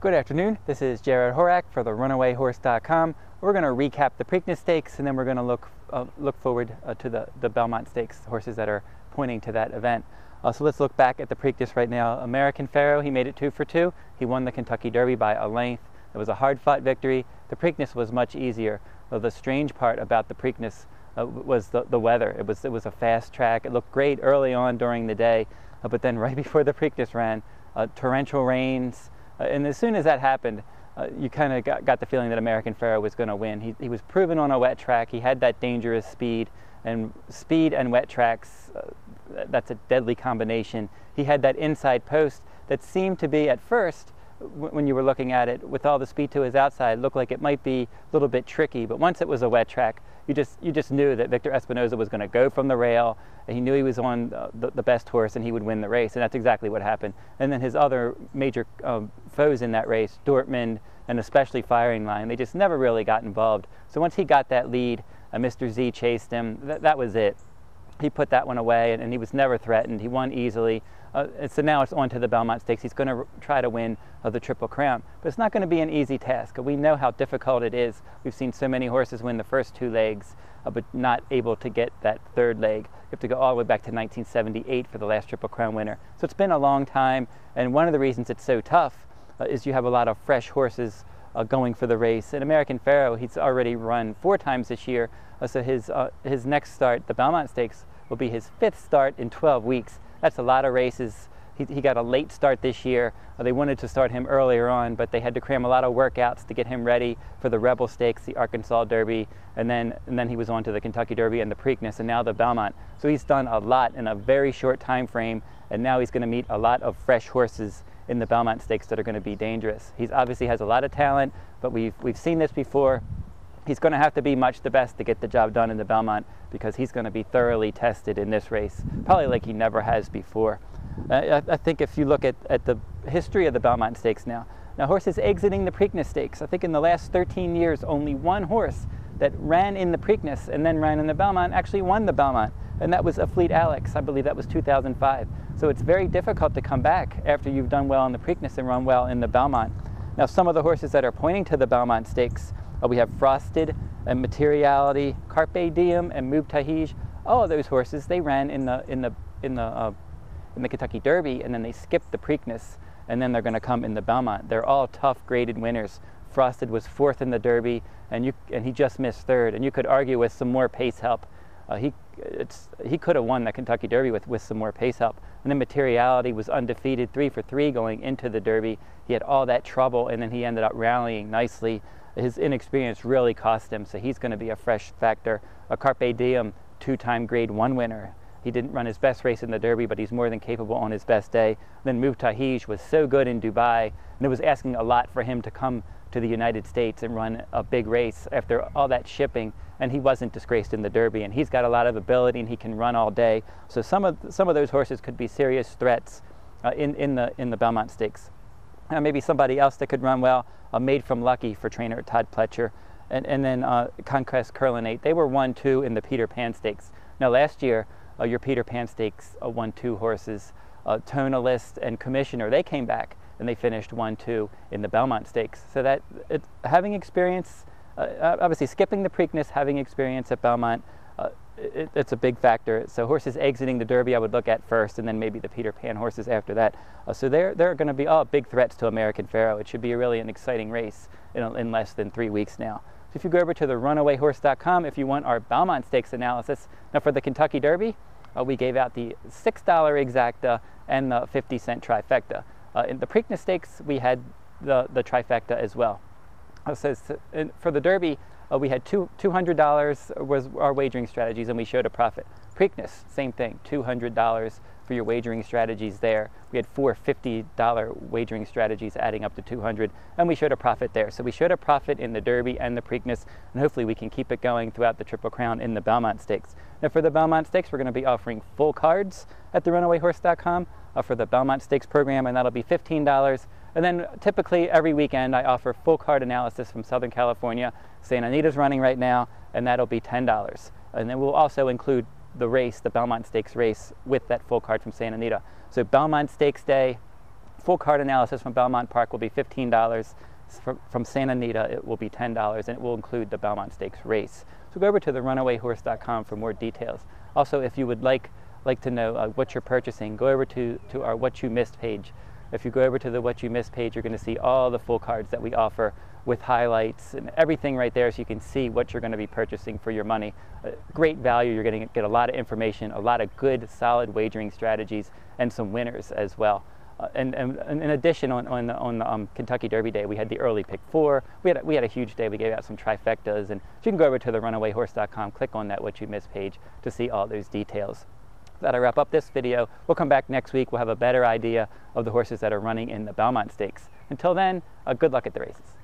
Good afternoon, this is Jarrod Horak for the runawayhorse.com. We're going to recap the Preakness Stakes, and then we're going to look forward to the Belmont Stakes, horses that are pointing to that event. So let's look back at the Preakness right now. American Pharoah, he made it 2 for 2. He won the Kentucky Derby by a length. It was a hard-fought victory. The Preakness was much easier. The strange part about the Preakness was the weather. It was a fast track. It looked great early on during the day, but then right before the Preakness ran, torrential rains. And as soon as that happened, you kind of got the feeling that American Pharoah was going to win. He was proven on a wet track. He had that dangerous speed and wet tracks, that's a deadly combination. He had that inside post that seemed to be, at first, when you were looking at it, with all the speed to his outside, looked like it might be a little bit tricky. But once it was a wet track, you just knew that Victor Espinoza was going to go from the rail. And he knew he was on the best horse and he would win the race, and that's exactly what happened. And then his other major foes in that race, Dortmund and especially Firing Line, they just never really got involved. So once he got that lead, Mr. Z chased him. That was it. He put that one away, and he was never threatened. He won easily. And so now it's on to the Belmont Stakes. He's going to try to win the Triple Crown. But it's not going to be an easy task. We know how difficult it is. We've seen so many horses win the first 2 legs, but not able to get that 3rd leg. You have to go all the way back to 1978 for the last Triple Crown winner. So it's been a long time, and one of the reasons it's so tough is you have a lot of fresh horses going for the race. And American Pharoah, he's already run 4 times this year, so his next start, the Belmont Stakes, will be his 5th start in 12 weeks. That's a lot of races. He got a late start this year. They wanted to start him earlier on, but they had to cram a lot of workouts to get him ready for the Rebel Stakes, the Arkansas Derby, and then he was on to the Kentucky Derby and the Preakness, and now the Belmont. So he's done a lot in a very short time frame, and now he's going to meet a lot of fresh horses in the Belmont Stakes that are going to be dangerous. He obviously has a lot of talent, but we've seen this before. He's going to have to be much the best to get the job done in the Belmont, because he's going to be thoroughly tested in this race, probably like he never has before. I think if you look at the history of the Belmont Stakes now horses exiting the Preakness Stakes, I think in the last 13 years, only one horse that ran in the Preakness and then ran in the Belmont actually won the Belmont, and that was Afleet Alex. I believe that was 2005. So it's very difficult to come back after you've done well in the Preakness and run well in the Belmont. Now, some of the horses that are pointing to the Belmont Stakes, we have Frosted and Materiality, Carpe Diem and Move Tahij. All of those horses, they ran in the Kentucky Derby, and then they skipped the Preakness, and then they're going to come in the Belmont. They're all tough graded winners. Frosted was 4th in the Derby, and he just missed 3rd. And you could argue with some more pace help, he could have won the Kentucky Derby with some more pace help. And then Materiality was undefeated, 3 for 3 going into the Derby. He had all that trouble, and then he ended up rallying nicely. His inexperience really cost him, so he's going to be a fresh factor. A Carpe Diem, 2-time Grade 1 winner. He didn't run his best race in the Derby, but he's more than capable on his best day. Then Move Tahij was so good in Dubai, and it was asking a lot for him to come to the United States and run a big race after all that shipping, and he wasn't disgraced in the Derby, and he's got a lot of ability, and he can run all day. So some of those horses could be serious threats in the Belmont Stakes. Maybe somebody else that could run well, Made from Lucky for trainer Todd Pletcher, and then Conquest Curlinate. They were 1-2 in the Peter Pan Stakes. Now last year, your Peter Pan Stakes won 2 horses, Tonalist and Commissioner. They came back and they finished 1-2 in the Belmont Stakes. So having experience, obviously skipping the Preakness, having experience at Belmont, it's a big factor. So horses exiting the Derby I would look at first, and then maybe the Peter Pan horses after that. So they're going to be big threats to American Pharoah. It should be really an exciting race in less than 3 weeks now. So if you go over to the runawayhorse.com, if you want our Belmont Stakes analysis. Now for the Kentucky Derby, we gave out the $6 exacta and the 50-cent trifecta. In the Preakness Stakes, we had the trifecta as well. So for the Derby, we had $200 was our wagering strategies, and we showed a profit. Preakness, same thing, $200 for your wagering strategies there. We had 4 $50 wagering strategies adding up to $200, and we showed a profit there. So we showed a profit in the Derby and the Preakness, and hopefully we can keep it going throughout the Triple Crown in the Belmont Stakes. Now for the Belmont Stakes, we're going to be offering full cards at therunawayhorse.com for the Belmont Stakes program, and that'll be $15. And then typically every weekend I offer full card analysis from Southern California. Santa Anita's running right now, and that'll be $10. And then we'll also include the race, the Belmont Stakes race, with that full card from Santa Anita. So Belmont Stakes Day, full card analysis from Belmont Park will be $15. From Santa Anita, it will be $10, and it will include the Belmont Stakes race. So go over to therunawayhorse.com for more details. Also, if you would like to know what you're purchasing, go over to our What You Missed page. If you go over to the What You Missed page, you're going to see all the full cards that we offer with highlights and everything right there, so you can see what you're going to be purchasing for your money. Great value. You're going to get a lot of information, a lot of good, solid wagering strategies, and some winners as well. And in addition, on the Kentucky Derby Day, we had the early pick 4. We had a huge day. We gave out some trifectas, and so you can go over to therunawayhorse.com, click on that What You Missed page to see all those details. That'll wrap up this video. We'll come back next week. We'll have a better idea of the horses that are running in the Belmont Stakes. Until then, good luck at the races.